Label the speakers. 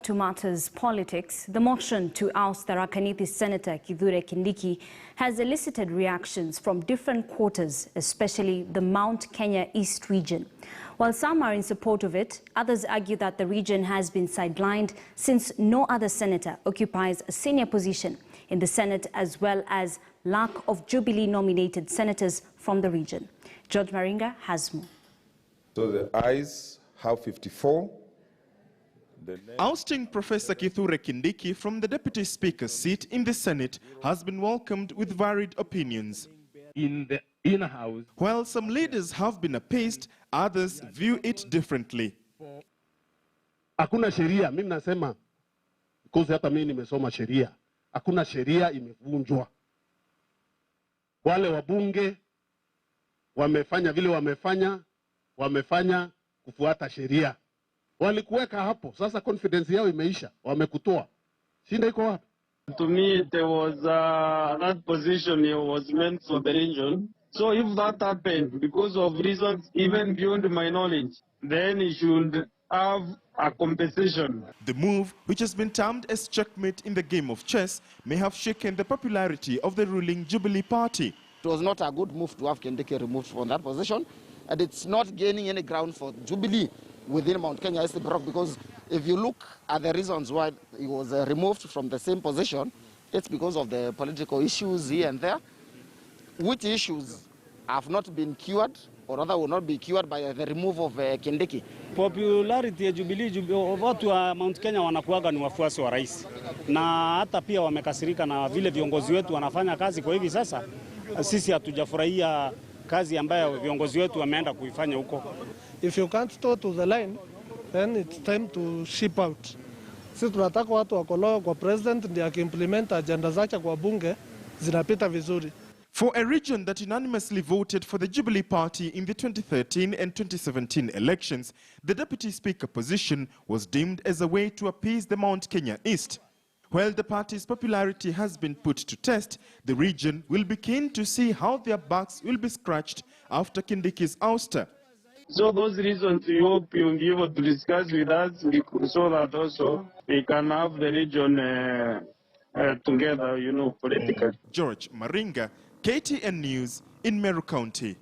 Speaker 1: to matters politics, the motion to oust the Tharaka Senator Kindiki has elicited reactions from different quarters, especially the MT.Kenya East region. While some are in support of it, others argue that the region has been sidelined since no other senator occupies a senior position in the Senate, as well as lack of Jubilee-nominated senators from the region. George Maringa has more.
Speaker 2: So the ayes have 54.
Speaker 3: Ousting Professor Kindiki from the Deputy Speaker's seat in the Senate has been welcomed with varied opinions.
Speaker 4: In the inner house,
Speaker 3: while some leaders have been appeased, others view it differently.
Speaker 4: Hakuna sheria, mimi nasema, because hata mimi nimesoma sheria. Hakuna sheria imevunjwa. Wale wabunge wamefanya vile wamefanya kufuata sheria. Walikuweka hapo, sasa confidence yao imeisha, wamekutoa. Shinda iko wapi?
Speaker 5: To me, there was that position was meant for the region. So if that happened because of reasons even beyond my knowledge, then it should have a compensation.
Speaker 3: The move, which has been termed as checkmate in the game of chess, may have shaken the popularity of the ruling Jubilee party.
Speaker 6: It was not a good move to have Kindiki removed from that position, and it's not gaining any ground for Jubilee within Mount.Kenya East block, because if you look at the reasons why he was removed from the same position, it's because of the political issues here and there, which issues have not been cured, or rather will not be cured by the removal of Kindiki.
Speaker 7: Popularity ya Jubilee, watu wa Mount.Kenya wanakuaga ni wafuasi wa rais, na hata pia wamekasirika na vile viongozi wetu wanafanya kazi kwa hivi sasa. Sisi hatujafurahia kazi ambayo viongozi wetu wameenda kuifanya huko.
Speaker 8: If you can't toe to the line, then it's time to ship out. Sisi tunataka watu wakoloa kwa president ndiye akiimplement agenda zake kwa bunge zinapita vizuri.
Speaker 3: For a region that unanimously voted for the Jubilee Party in the 2013 and 2017 elections, the Deputy Speaker position was deemed as a way to appease the Mount.Kenya East. While the party's popularity has been put to test, the region will be keen to see how their backs will be scratched after Kindiki's ouster.
Speaker 5: So those reasons we hope you'll be able to discuss with us so that also we can have the region together, politically.
Speaker 3: George Maringa, KTN News in Meru County.